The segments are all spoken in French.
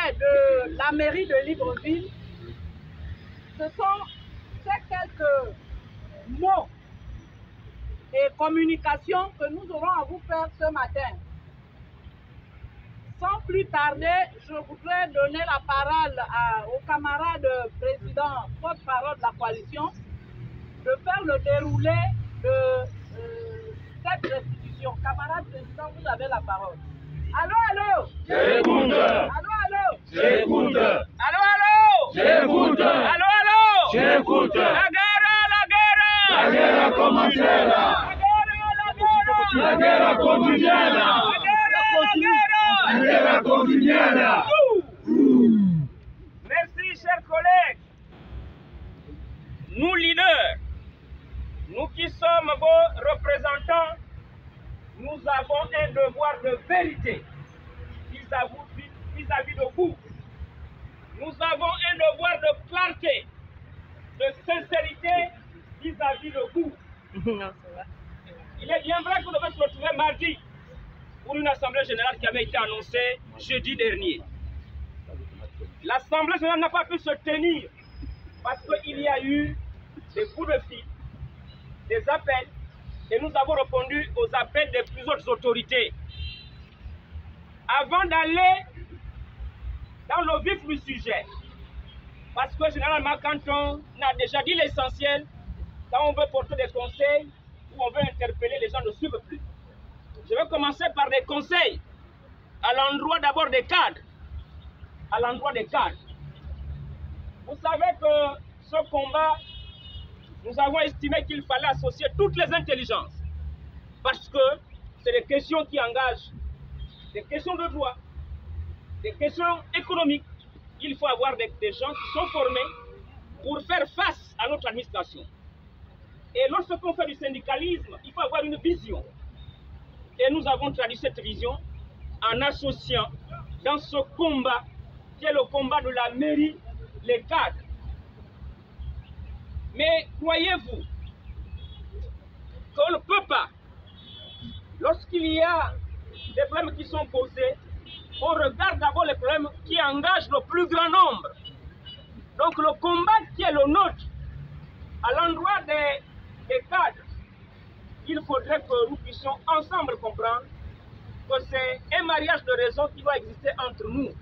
auprès de la mairie de Libreville, ce sont ces quelques mots et communications que nous aurons à vous faire ce matin. Sans plus tarder, je voudrais donner la parole au camarade président, porte-parole de la coalition, de faire le déroulé de cette restitution. Camarade président, vous avez la parole. Allô, allô? J'écoute. Allô, allô? J'écoute. Allô, allô? J'écoute. Allô, allô? J'écoute. La guerre! La guerre a commencé là. La guerre a continué là. La guerre a continué là. Merci, chers collègues. Nous, leaders, nous qui sommes vos représentants, nous avons un devoir de vérité vis-à-vis de vous. Nous avons un devoir de clarté, de sincérité vis-à-vis de vous. Il est bien vrai qu'on devait se retrouver mardi pour une assemblée générale qui avait été annoncée jeudi dernier. L'assemblée générale n'a pas pu se tenir parce qu'il y a eu des coups de fil, des appels, et nous avons répondu aux appels des plus hautes autorités. Avant d'aller dans le vif du sujet, parce que généralement quand on a déjà dit l'essentiel, quand on veut porter des conseils ou on veut interpeller, les gens ne suivent plus. Je vais commencer par des conseils à l'endroit d'abord des cadres. À l'endroit des cadres. Vous savez que ce combat, nous avons estimé qu'il fallait associer toutes les intelligences. Parce que c'est des questions qui engagent des questions de droit, des questions économiques. Il faut avoir des gens qui sont formés pour faire face à notre administration. Et lorsqu'on fait du syndicalisme, il faut avoir une vision. Et nous avons traduit cette vision en associant dans ce combat, qui est le combat de la mairie, les cadres. Mais croyez-vous qu'on ne peut pas, lorsqu'il y a des problèmes qui sont posés, on regarde d'abord les problèmes qui engagent le plus grand nombre. Donc le combat qui est le nôtre, à l'endroit des cadres, il faudrait que nous puissions ensemble comprendre que c'est un mariage de raison qui doit exister entre nous.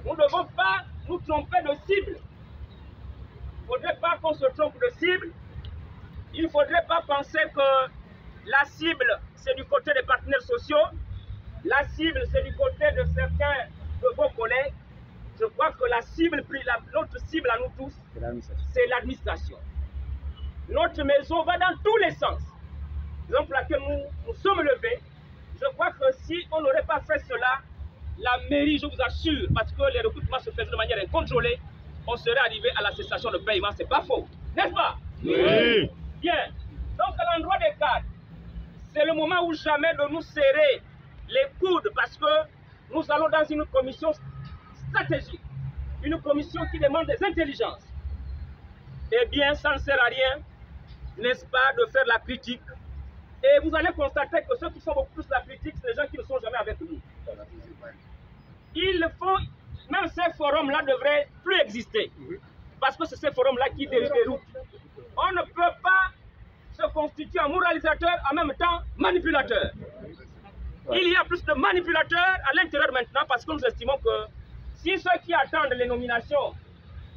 Nous ne devons pas nous tromper de cible. Il ne faudrait pas qu'on se trompe de cible. Il ne faudrait pas penser que la cible, c'est du côté des partenaires sociaux. La cible, c'est du côté de certains de vos collègues. Je crois que la cible, notre cible à nous tous, c'est l'administration. Notre maison va dans tous les sens. Donc, pour laquelle nous sommes levés, je crois que si on n'aurait pas fait cela, la mairie, je vous assure, parce que les recrutements se faisaient de manière incontrôlée, on serait arrivé à la cessation de paiement. C'est pas faux, n'est-ce pas? Oui. Bien. Donc, à l'endroit des cadres, c'est le moment où jamais de nous serrer les coudes, parce que nous allons dans une commission stratégique, une commission qui demande des intelligences. Eh bien, ça ne sert à rien, n'est-ce pas, de faire la critique. Et vous allez constater que ceux qui font beaucoup plus la critique, c'est les gens qui ne sont jamais avec nous. Ils font, même ces forums-là devraient plus exister. Parce que c'est ces forums-là qui déroutent. On ne peut pas se constituer en moralisateur, en même temps manipulateur. Il y a plus de manipulateurs à l'intérieur maintenant, parce que nous estimons que si ceux qui attendent les nominations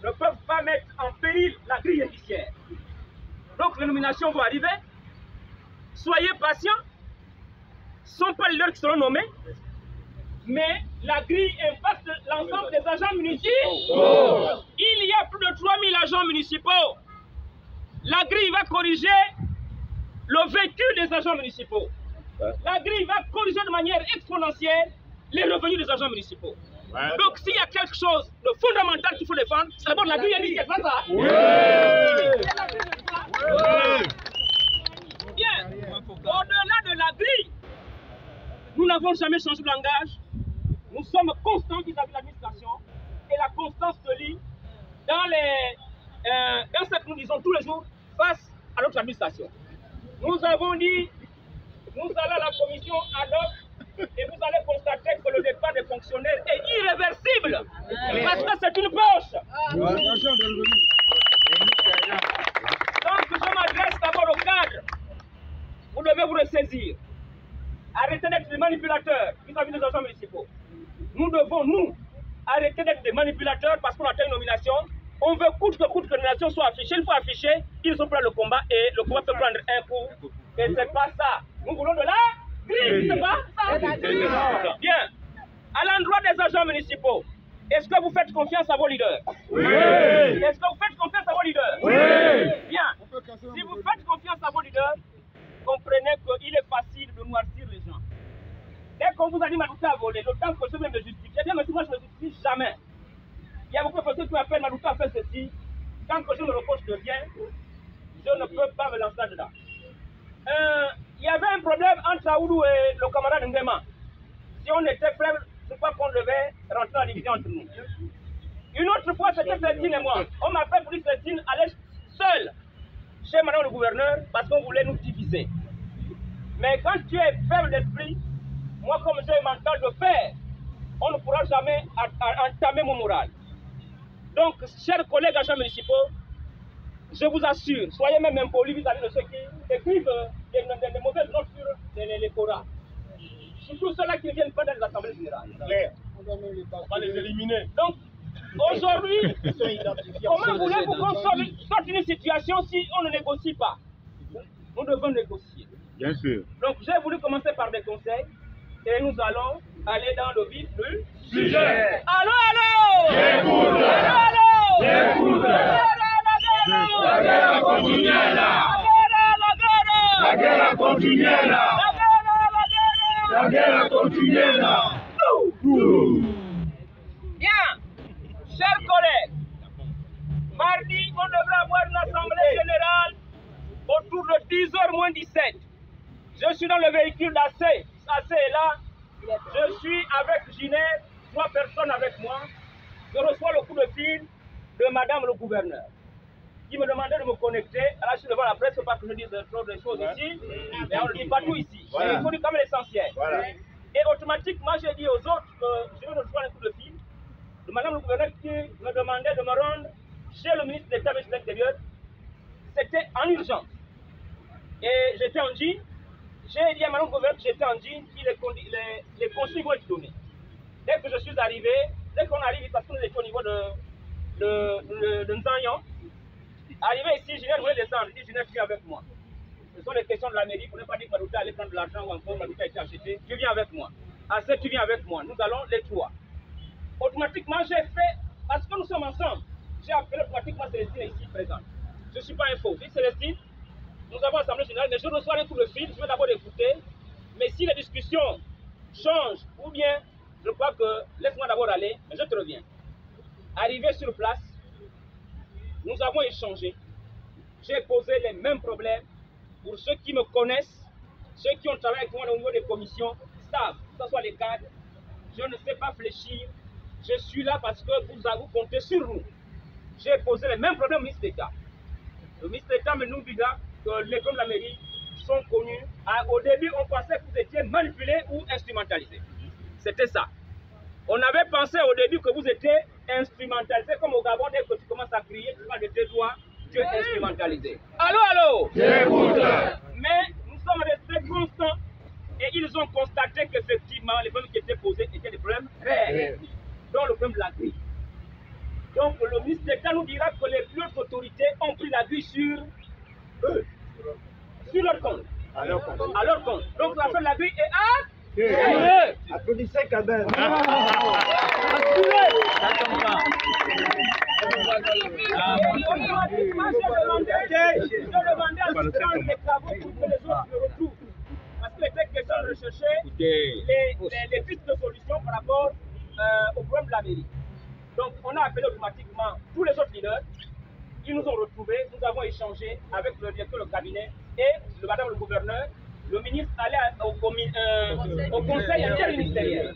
ne peuvent pas mettre en péril la grille indiciaire, donc les nominations vont arriver. Soyez patients, ce ne sont pas les leurs qui seront nommés, mais la grille impacte l'ensemble des agents municipaux. Il y a plus de 3000 agents municipaux. La grille va corriger le vécu des agents municipaux. La grille va corriger de manière exponentielle les revenus des agents municipaux. Donc s'il y a quelque chose de fondamental qu'il faut défendre, c'est d'abord la grille indiciaire. C'est ça? Bien, au-delà de la grille, nous n'avons jamais changé de langage. Nous sommes constants vis-à-vis de l'administration et la constance se lit dans ce que nous disons tous les jours face à notre administration. Nous avons dit, nous allons à la commission ad hoc et vous allez constater que le départ des fonctionnaires est irréversible. Parce que c'est une poche. Donc je m'adresse d'abord au cadre. Vous devez vous ressaisir. Arrêtez d'être des manipulateurs vis-à-vis des agents municipaux. Nous devons, nous, arrêter d'être des manipulateurs parce qu'on a une nomination. On veut coûte que la nomination soit affichée. Il faut afficher, ils sont prêts le combat et le combat peut prendre un coup. Et c'est pas ça. Nous voulons de la grille, c'est pas ça. Bien. À l'endroit des agents municipaux, est-ce que vous faites confiance à vos leaders? Oui. Est-ce que vous faites confiance à vos leaders? Oui. Bien. Si vous faites confiance à vos leaders, comprenez qu'il est facile de noircir les gens. Dès qu'on vous a dit Malouta a volé, le temps que je viens me justifier, bien, mais moi je ne me justifie jamais. Il y a beaucoup de personnes qui m'appellent Malouta a fait ceci. Quand je me reproche de bien, je ne peux pas me lancer là-dedans. Il y avait un problème entre Aoudou et le camarade Ndema. Si on était frères, je crois qu'on devait rentrer en division entre nous. Une autre fois, c'était Célestine et moi. On m'appelle pour dire que Célestine allait seule chez madame le gouverneur parce qu'on voulait nous diviser. Mais quand tu es faible d'esprit, moi comme j'ai un mental de fer, on ne pourra jamais entamer mon moral. Donc, chers collègues agents municipaux, je vous assure, soyez même impolis vis-à-vis de ceux qui écrivent des mauvaises notes sur les forats. Surtout ceux-là qui ne viennent pas dans les assemblées générales. On va les éliminer. Donc, aujourd'hui, comment voulez-vous qu'on sorte une situation si on ne négocie pas? Nous devons négocier. Bien sûr. Donc, j'ai voulu commencer par des conseils et nous allons aller dans le vif du Sujet. Allô, allô! J'écoute. Allô, allô! J'écoute. La guerre a continué là. La guerre a continué là. La guerre a continué là. Bien, chers collègues, mardi, on devrait avoir une assemblée générale autour de 10h moins 17. Je suis dans le véhicule d'AC. AC est là. Je suis avec Ginette, 3 personnes avec moi. Je reçois le coup de fil de madame le gouverneur qui me demandait de me connecter. Là, je suis devant la presse, il ne faut pas que je dise trop de choses ici. Mais on ne dit pas tout ici. Voilà. Il faut dire quand même l'essentiel. Voilà. Et automatiquement, j'ai dit aux autres que je vais recevoir un coup de fil de madame le gouverneur qui me demandait de me rendre chez le ministre d'État, ministre de l'Intérieur. C'était en urgence. Et j'étais en jean. J'ai dit à madame le gouverneur que j'étais en jean, les consignes vont être données. Dès que je suis arrivé, dès qu'on arrive, parce qu'on était au niveau de Nzanyan, arrivé ici, Ginette voulait descendre. Je dis, Ginette, viens avec moi. Ce sont les questions de la mairie. Pour ne pas dire que Malouta allait prendre de l'argent ou encore Malouta a été acheté. Tu viens avec moi. Assez, tu viens avec moi. Nous allons les trois. Automatiquement, j'ai fait, parce que nous sommes ensemble, j'ai appelé automatiquement Célestine ici présente. Je ne suis pas un faux. Je dis, Célestine, nous avons assemblée générale, mais je reçois un coup de fil. Je vais d'abord écouter. Mais si les discussions changent, ou bien, je crois que laisse-moi d'abord aller, mais je te reviens. Arrivé sur place, nous avons échangé. J'ai posé les mêmes problèmes. Pour ceux qui me connaissent, ceux qui ont travaillé avec moi au niveau des commissions, savent, que ce soit les cadres, je ne sais pas fléchir. Je suis là parce que vous comptez sur nous. J'ai posé les mêmes problèmes au ministre d'État. Le ministre d'État me nous dira que les hommes de la mairie sont connus. Au début, on pensait que vous étiez manipulés ou instrumentalisés. C'était ça. On avait pensé au début que vous étiez instrumentalisés, comme au Gabon, dès que tu commences à crier, tu parles de tes doigts, tu es instrumentalisé. Allô, allô? J'écoute. Mais nous sommes restés constants et ils ont constaté qu'effectivement, les problèmes qui étaient posés étaient des problèmes réels, dont le problème de la grille. Donc, le ministre d'État nous dira que les plus hautes autorités ont pris la grille sur eux, sur leur compte. À leur compte. Donc, la fin de la grille est à Applaudissez quand même. Automatiquement, j'ai demandé à ce des travaux pour que les autres le retrouvent. Parce qu'il était question de rechercher les pistes de solution par rapport au problème de la mairie. Donc, on a appelé automatiquement tous les autres leaders. Ils nous ont retrouvés, nous avons échangé avec le directeur du cabinet et madame le gouverneur. Le ministre allait au conseil interministériel.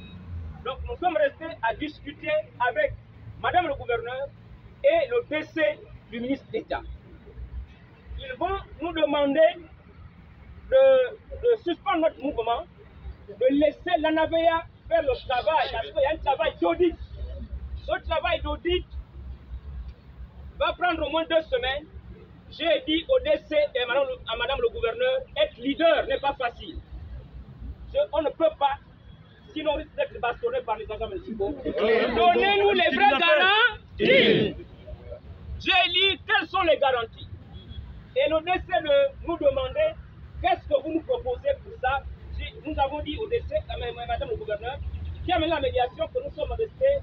Donc, nous sommes restés à discuter avec madame le gouverneur et le PC du ministre d'État. Ils vont nous demander de suspendre notre mouvement, de laisser l'ANAVEA faire le travail, parce qu'il y a un travail d'audit. Ce prendre au moins 2 semaines. J'ai dit au DC et à madame le gouverneur, être leader n'est pas facile. On ne peut pas, sinon on risque d'être bastonné par les agents municipaux. Donnez-nous les vraies garanties. J'ai dit quelles sont les garanties. Et le DC nous demandait qu'est-ce que vous nous proposez pour ça. Nous avons dit au DC, à madame le gouverneur, qui a mené la médiation, que nous sommes restés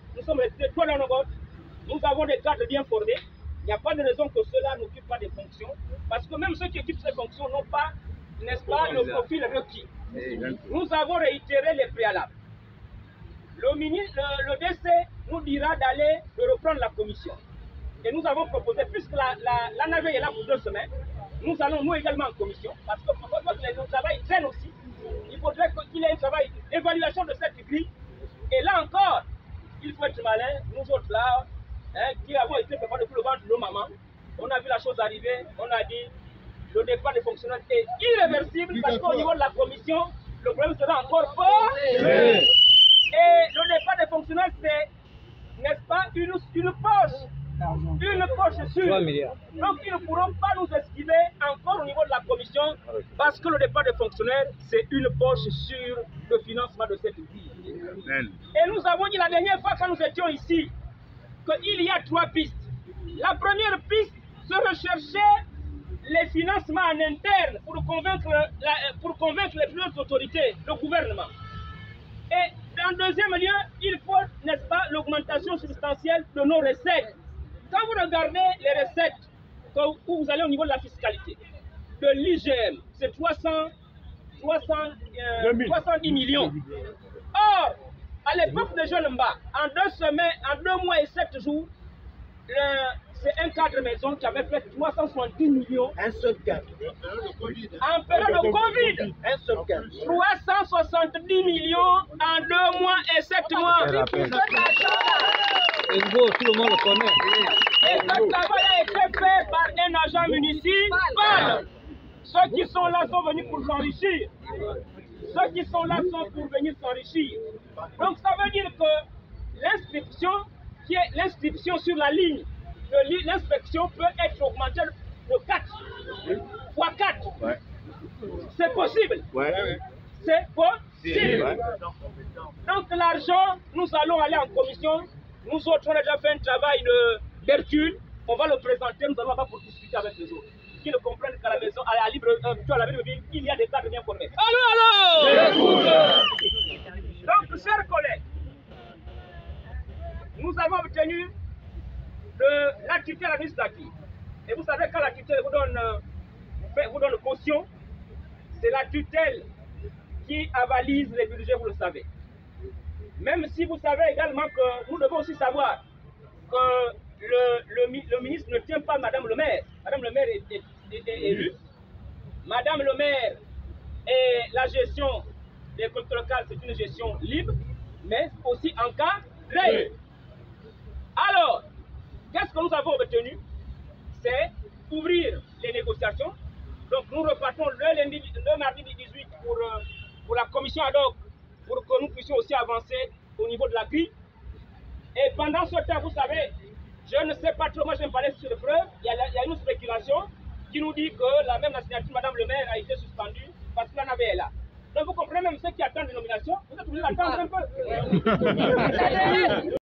toi dans nos votes. Nous avons des cadres bien formés. Il n'y a pas de raison que ceux-là n'occupent pas des fonctions. Parce que même ceux qui occupent ces fonctions n'ont pas, n'est-ce pas, le profil requis. Nous avons réitéré les préalables. Le DC nous dira d'aller de reprendre la commission. Et nous avons proposé, puisque la navette est là pour 2 semaines, nous allons nous également en commission, parce que le travail traîne aussi. Il faudrait qu'il y ait un travail d'évaluation de cette grille. Et là encore, il faut être malin, nous autres là, qui avons été préparés depuis le ventre de nos mamans, on a vu la chose arriver, on a dit le départ des fonctionnaires est irréversible parce qu'au niveau de la commission, le problème sera encore fort. Et le départ des fonctionnaires, c'est, n'est-ce pas, une poche sûre. Donc ils ne pourront pas nous esquiver encore au niveau de la commission parce que le départ des fonctionnaires, c'est une poche sûre de financement de cette vie. Et nous avons dit la dernière fois quand nous étions ici qu'il y a 3 pistes. La première piste, c'est rechercher les financements en interne pour convaincre les plus hautes autorités, le gouvernement. Et en deuxième lieu, il faut, n'est-ce pas, l'augmentation substantielle de nos recettes. Quand vous regardez les recettes où vous allez au niveau de la fiscalité, de l'IGM, c'est 310 millions. Or, à l'époque de Jolomba, en 2 semaines, en 2 mois et 7 jours, c'est un cadre maison qui avait fait 370 millions. Un seul cadre. En période de Covid, Un seul cadre. 370 millions en 2 mois et 7 mois. Tout le monde le connaît. Et ce travail a été fait par un agent municipal. Ceux qui sont là sont venus pour s'enrichir. Ceux qui sont là sont pour venir s'enrichir. Donc ça veut dire que l'inscription, qui est l'inscription sur la ligne, l'inspection peut être augmentée de 4 fois 4. Ouais. C'est possible. Ouais. C'est possible. Ouais. Donc l'argent, nous allons aller en commission. Nous autres, on a déjà fait un travail d'Hercule. On va le présenter, nous allons là-bas pour discuter avec les autres. Qui ne comprennent qu'à la maison, à la Libreville, il y a des cadres bien formés. Allô. Donc, chers collègues, nous avons obtenu la tutelle administrative. Et vous savez, quand la tutelle vous donne caution, c'est la tutelle qui avalise les budgets, vous le savez. Même si vous savez également que nous devons aussi savoir que le ministre ne tient pas Madame le maire. Madame le maire est élue. Madame le maire et la gestion des collectivités locales, c'est une gestion libre, mais aussi encadrée. Alors, qu'est-ce que nous avons obtenu? C'est ouvrir les négociations. Donc nous repartons le mardi 18 pour la commission ad hoc, pour que nous puissions aussi avancer au niveau de la grille. Et pendant ce temps, vous savez, je ne sais pas trop, moi je vais me parler sur les preuves. Il y a une spéculation qui nous dit que la signature de Madame le maire a été suspendue parce que la navette est là. Donc vous comprenez, même ceux qui attendent les nominations, vous êtes obligés d'attendre un peu.